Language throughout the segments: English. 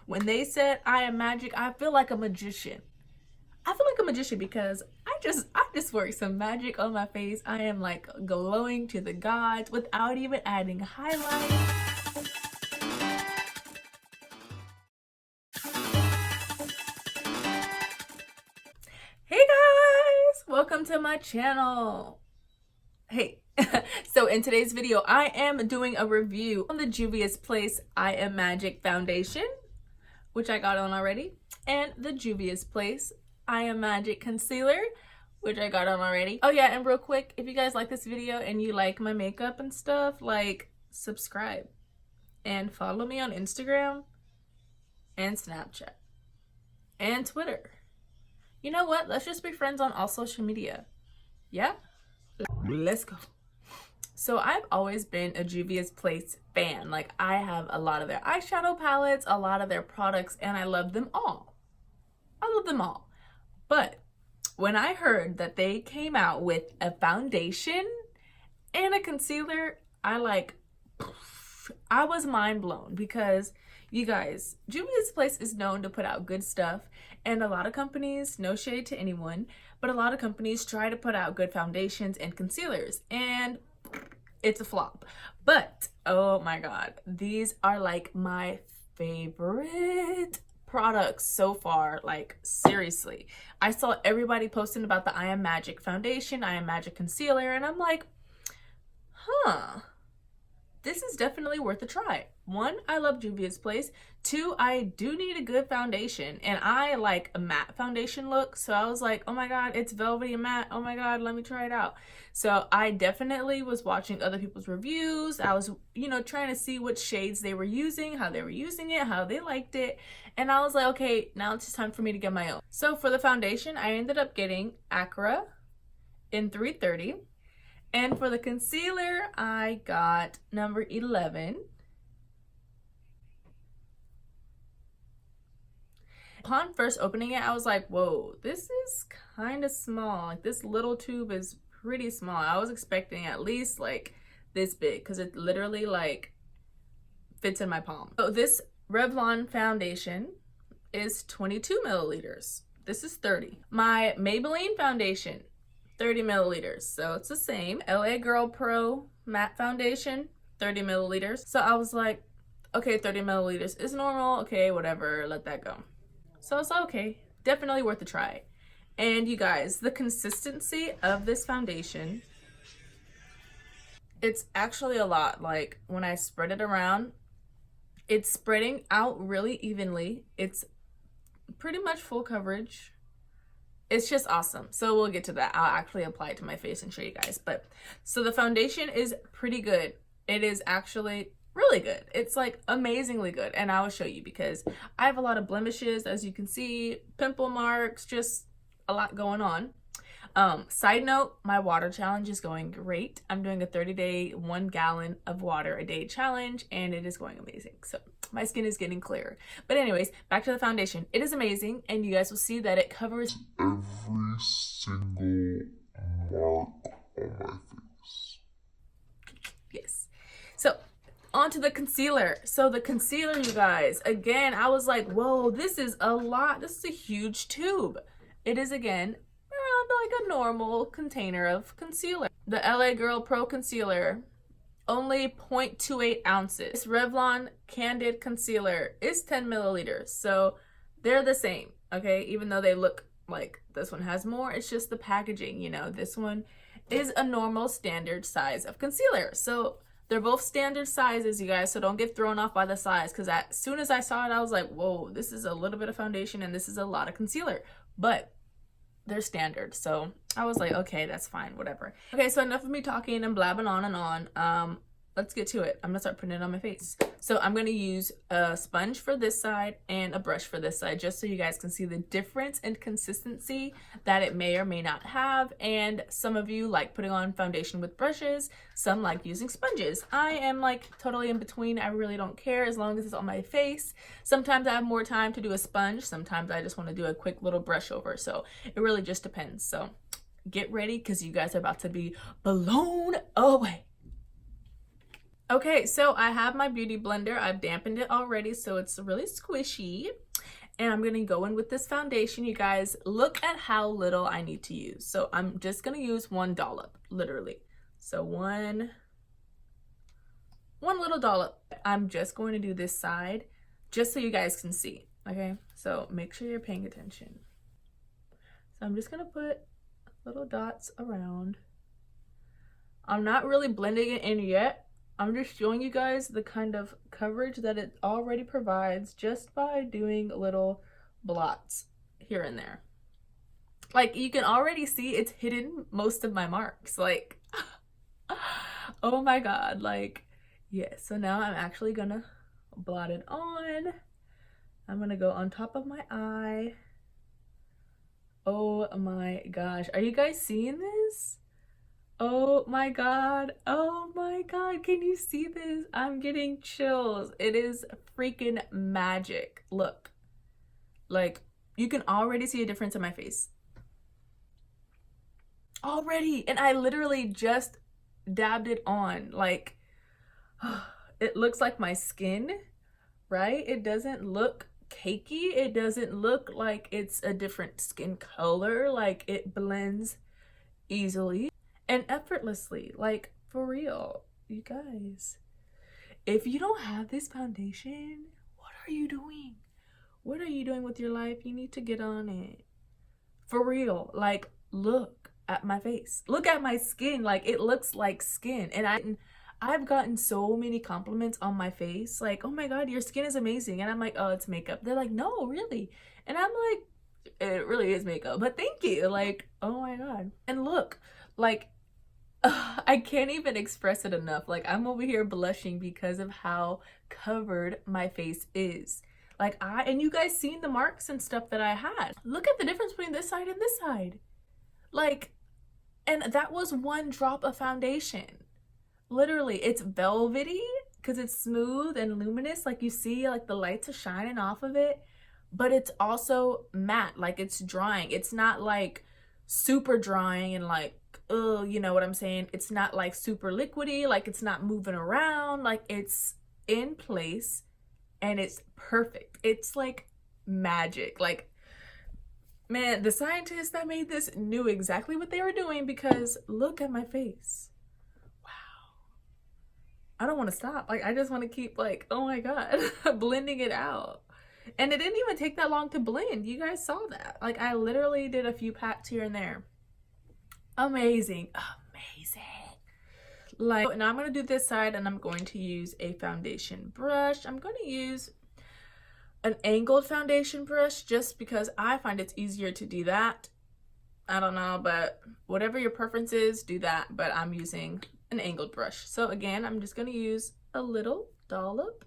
When they said I am magic, I feel like a magician. I feel like a magician because I just worked some magic on my face. I am like glowing to the gods without even adding highlight. Hey guys, welcome to my channel. Hey, so in today's video, I am doing a review on the Juvia's Place I Am Magic foundation, which I got on already, and the Juvia's Place I Am Magic concealer, which I got on already. Oh yeah, and real quick, if you guys like this video and you like my makeup and stuff, like, subscribe and follow me on Instagram and Snapchat and Twitter. You know what? Let's just be friends on all social media. Yeah? Let's go. So I've always been a Juvia's Place fan. Like, I have a lot of their eyeshadow palettes, a lot of their products, and I love them all. I love them all. But when I heard that they came out with a foundation and a concealer, I was mind blown because, you guys, Juvia's Place is known to put out good stuff, and a lot of companies, no shade to anyone, but a lot of companies try to put out good foundations and concealers, and it's a flop. But oh my god, these are like my favorite products so far. Like, seriously, I saw everybody posting about the I Am Magic foundation, I Am Magic concealer, and I'm like, this is definitely worth a try. One, I love Juvia's Place. Two, I do need a good foundation, and I like a matte foundation look, so I was like, oh my god, it's velvety and matte, oh my god, let me try it out. So I definitely was watching other people's reviews. I was, trying to see which shades they were using, how they were using it, how they liked it, and I was like, okay, now it's time for me to get my own. So for the foundation, I ended up getting Acra in 330. And for the concealer, I got number 11. Upon first opening it, I was like, whoa, this is kind of small. Like, this little tube is pretty small. I was expecting at least like this big because it literally like fits in my palm. So this Revlon foundation is 22 milliliters. This is 30. My Maybelline foundation, 30 milliliters, so it's the same. LA Girl Pro matte foundation, 30 milliliters. So I was like, okay, 30 milliliters is normal, okay, whatever, let that go. So it's okay, definitely worth a try. And you guys, the consistency of this foundation, it's actually a lot. Like, when I spread it around, it's spreading out really evenly. It's pretty much full coverage. It's just awesome. So we'll get to that. I'll actually apply it to my face and show you guys. But so the foundation is pretty good. It is actually really good. It's like amazingly good. And I will show you because I have a lot of blemishes, as you can see, pimple marks, just a lot going on. Side note, my water challenge is going great. I'm doing a 30-day 1 gallon of water a day challenge, and it is going amazing. So my skin is getting clearer. But anyways, back to the foundation. It is amazing, and you guys will see that it covers every single mark on my face. Yes. So onto the concealer. So the concealer, you guys, again, I was like, whoa, this is a lot. This is a huge tube. It is, again, around like a normal container of concealer. The LA Girl Pro Concealer, only 0.28 ounces. This Revlon Candid Concealer is 10 milliliters. So they're the same, okay? Even though they look like this one has more, it's just the packaging, this one is a normal standard size of concealer. So they're both standard sizes, you guys, so don't get thrown off by the size, because as soon as I saw it, I was like, whoa, this is a little bit of foundation and this is a lot of concealer. But they're standard, so I was like, okay, that's fine, whatever. Okay, so enough of me talking and blabbing on and on. Let's get to it. I'm gonna start putting it on my face. So I'm gonna use a sponge for this side and a brush for this side, just so you guys can see the difference in consistency that it may or may not have. And some of you like putting on foundation with brushes, some like using sponges. I am like totally in between. I really don't care as long as it's on my face. Sometimes I have more time to do a sponge. Sometimes I just want to do a quick little brush over. So it really just depends. So get ready, because you guys are about to be blown away. Okay, so I have my beauty blender. I've dampened it already, so it's really squishy. And I'm gonna go in with this foundation, you guys. Look at how little I need to use. So I'm just gonna use one dollop, literally. So one little dollop. I'm just going to do this side just so you guys can see, okay? So make sure you're paying attention. So I'm just gonna put little dots around. I'm not really blending it in yet. I'm just showing you guys the kind of coverage that it already provides just by doing little blots here and there. Like, you can already see it's hidden most of my marks. Like, oh my god, like, yeah. So now I'm actually gonna blot it on. I'm gonna go on top of my eye. Oh my gosh, are you guys seeing this? Oh my god, oh my god, can you see this? I'm getting chills. It is freaking magic. Look, like, you can already see a difference in my face already, and I literally just dabbed it on. Like, it looks like my skin, right? It doesn't look cakey. It doesn't look like it's a different skin color. Like, it blends easily and effortlessly. Like, for real, you guys. If you don't have this foundation, what are you doing? What are you doing with your life? You need to get on it. For real. Like, look at my face. Look at my skin. Like, it looks like skin. And I've gotten so many compliments on my face. Like, oh my god, your skin is amazing. And I'm like, oh, it's makeup. They're like, no, really. And I'm like, it really is makeup. But thank you. Like, oh my god. And look, like, I can't even express it enough. Like, I'm over here blushing because of how covered my face is. Like, and you guys seen the marks and stuff that I had. Look at the difference between this side and this side. Like, and that was one drop of foundation. Literally, it's velvety because it's smooth and luminous. Like, you see, like, the lights are shining off of it. But it's also matte. Like, it's drying. It's not like super drying and like, oh, you know what I'm saying? It's not like super liquidy. Like, it's not moving around. Like, it's in place and it's perfect. It's like magic. Like, man, the scientists that made this knew exactly what they were doing, because look at my face. Wow. I don't want to stop. Like, I just want to keep, like, oh my god, blending it out. And it didn't even take that long to blend. You guys saw that. Like, I literally did a few pats here and there. Amazing. Amazing. Like, now I'm going to do this side, and I'm going to use a foundation brush. I'm going to use an angled foundation brush just because I find it's easier to do that. I don't know, but whatever your preference is, do that. But I'm using an angled brush. So again, I'm just going to use a little dollop.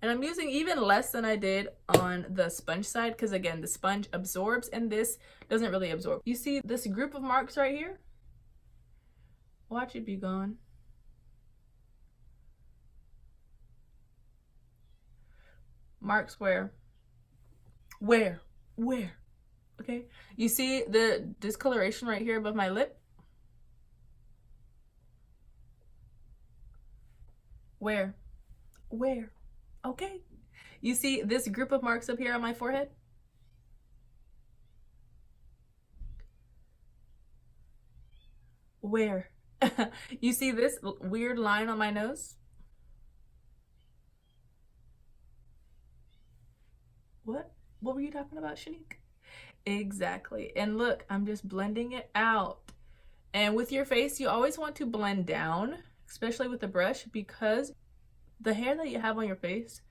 And I'm using even less than I did on the sponge side, because again, the sponge absorbs and this doesn't really absorb. You see this group of marks right here? Watch it be gone. Marks where? Where? Okay. You see the discoloration right here above my lip? Where? Okay. You see this group of marks up here on my forehead? Where? You see this weird line on my nose? What were you talking about, Shanique? Exactly. And look, I'm just blending it out. And with your face, you always want to blend down, especially with the brush, because the hair that you have on your face,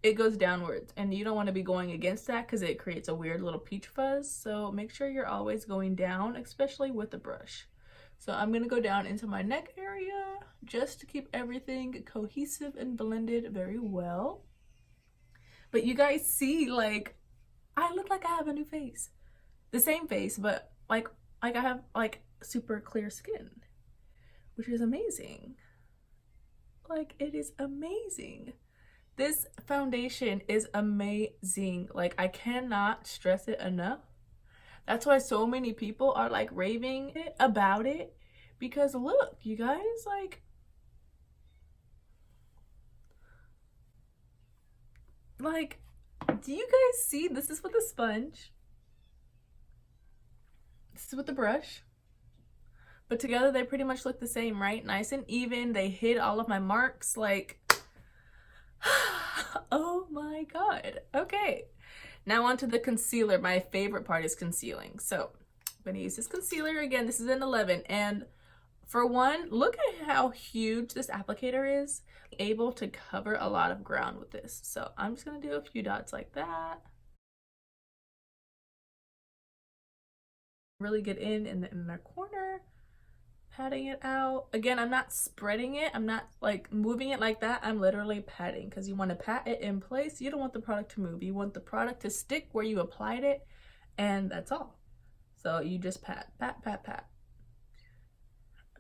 it goes downwards, and you don't want to be going against that because it creates a weird little peach fuzz. So make sure you're always going down, especially with the brush. So I'm going to go down into my neck area just to keep everything cohesive and blended very well. But you guys see, like, I look like I have a new face. The same face, but like I have like super clear skin, which is amazing. Like, it is amazing. This foundation is amazing. Like, I cannot stress it enough. That's why so many people are like raving about it, because look, you guys, like, Like, do you guys see? This is with the sponge. This is with the brush. But together they pretty much look the same, right? Nice and even. They hid all of my marks. Like, oh my god. Okay. Now on to the concealer. My favorite part is concealing. So I'm going to use this concealer again. This is an 11. And for one, look at how huge this applicator is. Able to cover a lot of ground with this. So I'm just going to do a few dots like that. Really get in the inner corner. Patting it out. Again, I'm not spreading it. I'm not like moving it like that. I'm literally patting because you want to pat it in place. You don't want the product to move. You want the product to stick where you applied it, and that's all. So you just pat, pat, pat, pat.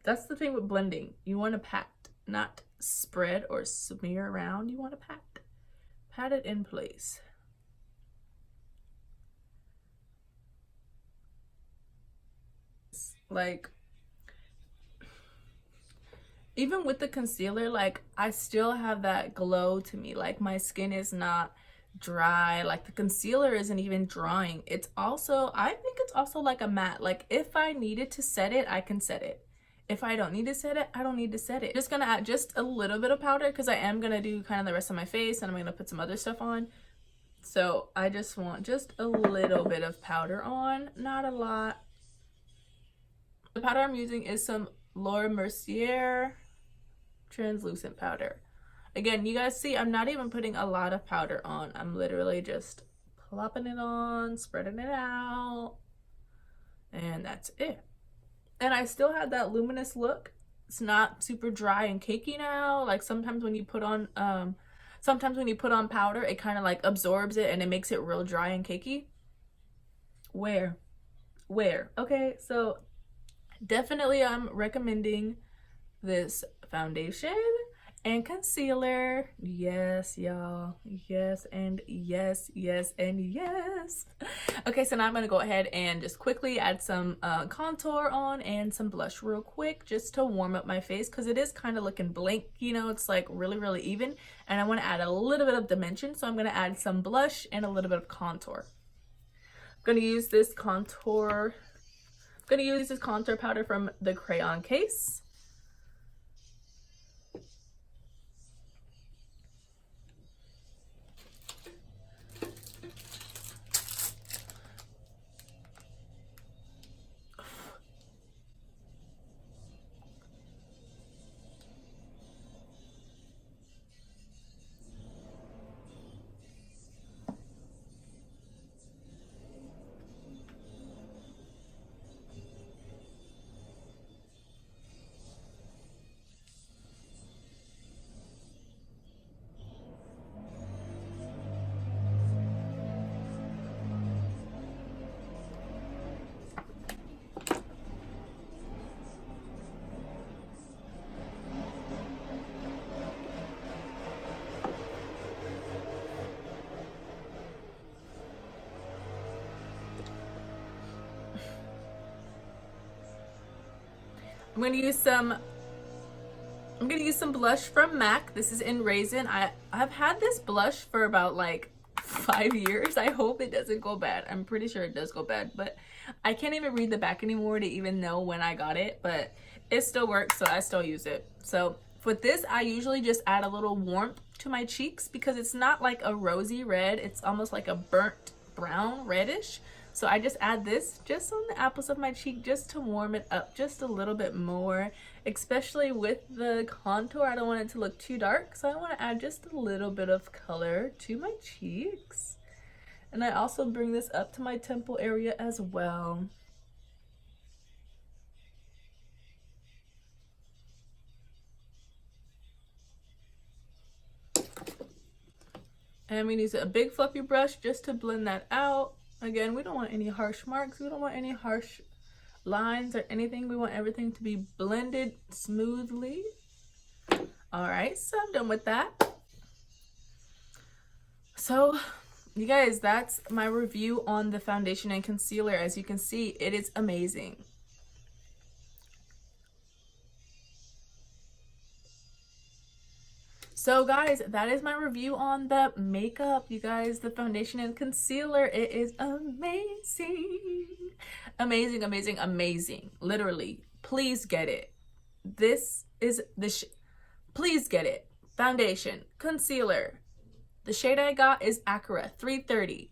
That's the thing with blending. You want to pat, not spread or smear around. You want to pat. Pat it in place. Like, even with the concealer, like, I still have that glow to me. Like, my skin is not dry. Like, the concealer isn't even drying. It's also, I think it's also like a matte. Like, if I needed to set it, I can set it. If I don't need to set it, I don't need to set it. Just gonna add just a little bit of powder because I am gonna do kind of the rest of my face, and I'm gonna put some other stuff on. So I just want just a little bit of powder on, not a lot. The powder I'm using is some Laura Mercier translucent powder. Again, you guys see I'm not even putting a lot of powder on. I'm literally just plopping it on, spreading it out, and that's it. And I still have that luminous look. It's not super dry and cakey now. Like sometimes when you put on powder, it kind of like absorbs it and it makes it real dry and cakey. Where? Okay, so definitely I'm recommending this foundation and concealer. Yes, y'all. Yes, and yes, yes, and yes. Okay, so now I'm gonna go ahead and just quickly add some contour on and some blush real quick just to warm up my face because it is kind of looking blank, you know. It's like really even, and I want to add a little bit of dimension, so I'm gonna add some blush and a little bit of contour. I'm gonna use this contour powder from the crayon case. I'm gonna use some blush from MAC. This is in Raisin. I've had this blush for about like 5 years. I hope it doesn't go bad. I'm pretty sure it does go bad, but I can't even read the back anymore to even know when I got it, but it still works, so I still use it. So with this, I usually just add a little warmth to my cheeks because it's not like a rosy red. It's almost like a burnt brown reddish. So I just add this just on the apples of my cheek just to warm it up just a little bit more, especially with the contour. I don't want it to look too dark, so I want to add just a little bit of color to my cheeks. And I also bring this up to my temple area as well. And I'm going to use a big fluffy brush just to blend that out. Again, we don't want any harsh marks. We don't want any harsh lines or anything. We want everything to be blended smoothly. All right, so I'm done with that. So, you guys, that's my review on the foundation and concealer. As you can see, it is amazing. So guys, that is my review on the makeup. You guys, the foundation and concealer, it is amazing. Amazing, amazing, amazing. Literally, please get it. This is the please get it. Foundation, concealer. The shade I got is Acura 330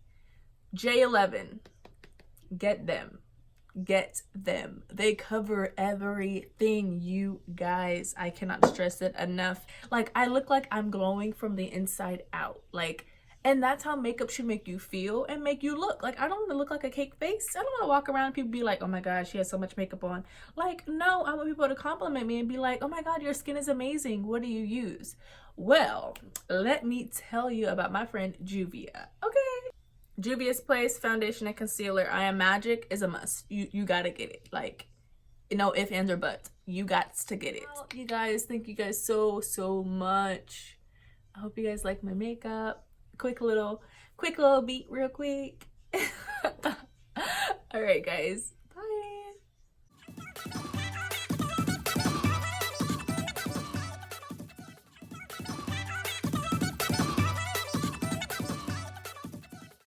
J11. Get them. Get them. They cover everything, you guys. I cannot stress it enough. Like, I look like I'm glowing from the inside out. Like, and that's how makeup should make you feel and make you look. Like, I don't want to look like a cake face. I don't want to walk around and people be like, oh my god, she has so much makeup on. Like, no, I want people to compliment me and be like, oh my god, your skin is amazing. What do you use? Well, let me tell you about my friend Juvia. Okay. Juvia's Place foundation and concealer. I Am Magic is a must. You gotta get it. Like, no ifs, ands, or buts. You got to get it. Well, you guys, thank you guys so much. I hope you guys like my makeup. Quick little beat real quick. All right, guys.